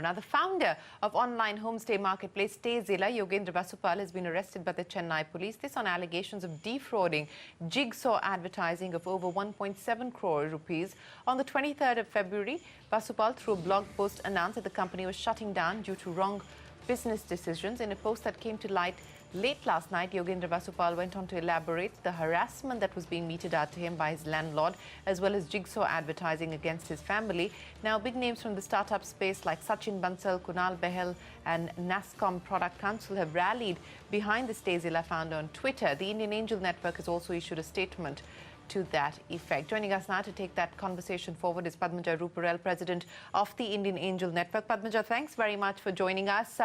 Now, the founder of online homestay marketplace Stayzilla, Yogendra Vasupal, has been arrested by the Chennai police. This on allegations of defrauding Jigsaw Advertising of over 1.7 crore rupees. On the 23rd of February, Vasupal, through a blog post, announced that the company was shutting down due to wrong business decisions. In a post that came to light late last night, Yogendra Vasupal went on to elaborate the harassment that was being meted out to him by his landlord, as well as Jigsaw Advertising against his family. Now, big names from the startup space like Sachin Bansal, Kunal Behel and NASCOM Product Council have rallied behind the Stayzilla founder on Twitter. The Indian Angel Network has also issued a statement to that effect. Joining us now to take that conversation forward is Padmaja Ruparel, president of the Indian Angel Network. Padmaja, thanks very much for joining us.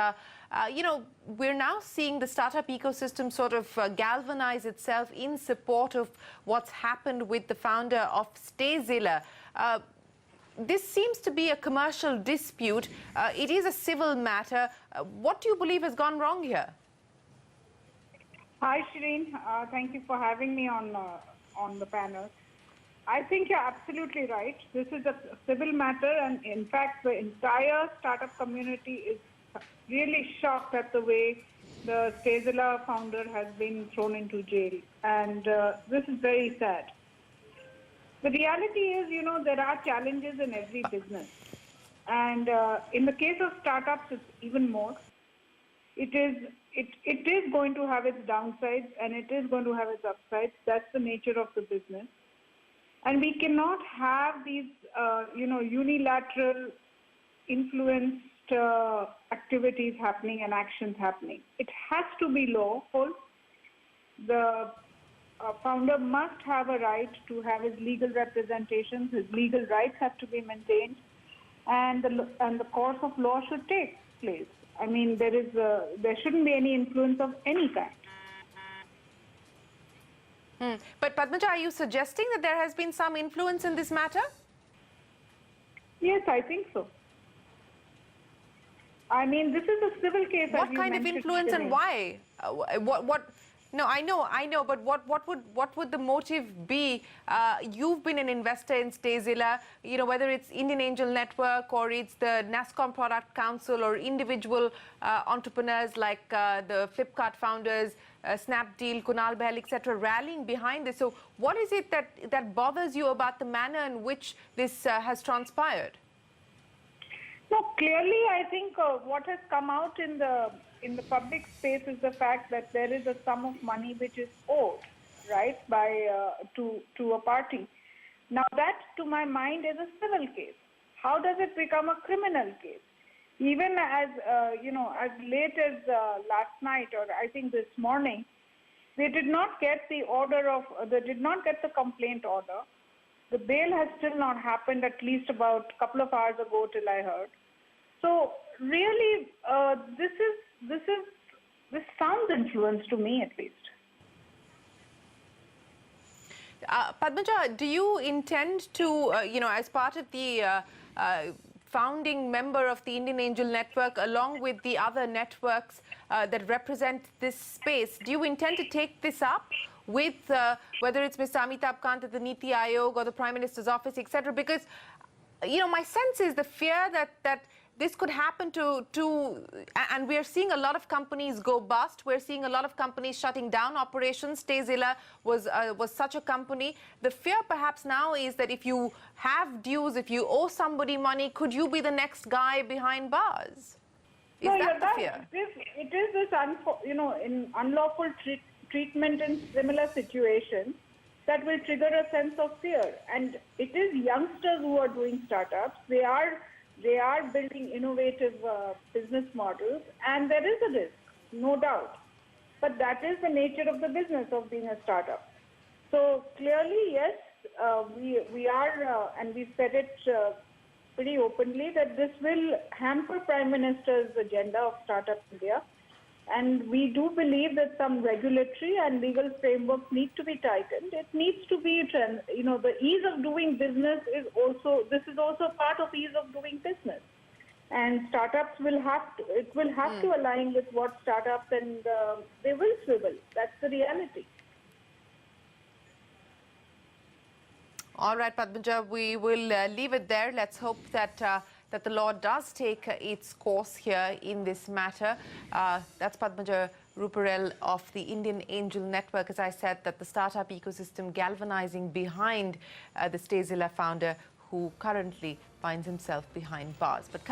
We're now seeing the startup ecosystem sort of galvanize itself in support of what's happened with the founder of Stayzilla. This seems to be a commercial dispute. It is a civil matter. What do you believe has gone wrong here? Hi, Shereen. Thank you for having me on the panel. I think you're absolutely right. This is a civil matter, and in fact, the entire startup community is really shocked at the way the Stayzilla founder has been thrown into jail, and this is very sad. The reality is, there are challenges in every business, and in the case of startups, it's even more. It is going to have its downsides and it is going to have its upsides. That's the nature of the business. And we cannot have these, unilateral influenced activities happening and actions happening. It has to be lawful. The founder must have a right to have his legal representations. His legal rights have to be maintained, and the course of law should take place. I mean, there shouldn't be any influence of any kind. But Padmaja, are you suggesting that there has been some influence in this matter? Yes, I think so. I mean, this is a civil case. What kind of influence and why? No, I know, but what would the motive be? You've been an investor in Stayzilla, whether it's Indian Angel Network or it's the NASCOM Product Council or individual entrepreneurs like the Flipkart founders, Snapdeal, Kunal Behel, etc., rallying behind this. So what is it that bothers you about the manner in which this has transpired? No, clearly, I think what has come out in the public space is the fact that there is a sum of money which is owed, right, to a party. Now, that, to my mind, is a civil case. How does it become a criminal case? Even as as late as last night, or I think this morning, they did not get the complaint order. The bail has still not happened, at least about a couple of hours ago, till I heard. So really, this sounds influence to me, at least. Padmaja, do you intend to, as part of the founding member of the Indian Angel Network, along with the other networks that represent this space, do you intend to take this up with whether it's Mr. Amitabh Kant at the Niti Aayog or the Prime Minister's office, etc.? Because, my sense is the fear that this could happen and we're seeing a lot of companies go bust. We're seeing a lot of companies shutting down operations. Stayzilla was such a company. The fear perhaps now is that if you have dues, if you owe somebody money, could you be the next guy behind bars? Is that the fear? It is this, in unlawful treatment in similar situations that will trigger a sense of fear. And it is youngsters who are doing startups. They are building innovative business models, and there is a risk, no doubt. But that is the nature of the business of being a startup. So clearly, yes, we are, and we've said it pretty openly, that this will hamper Prime Minister's agenda of Startup India. And we do believe that some regulatory and legal frameworks need to be tightened. It needs to be, the ease of doing business is also part of ease of doing business. And startups will have to align with what startups, and they will swivel. That's the reality. All right, Padmaja, we will leave it there. Let's hope that that the law does take its course here in this matter. That's Padmaja Ruparel of the Indian Angel Network, as I said, that the startup ecosystem galvanizing behind the Stayzilla founder, who currently finds himself behind bars. But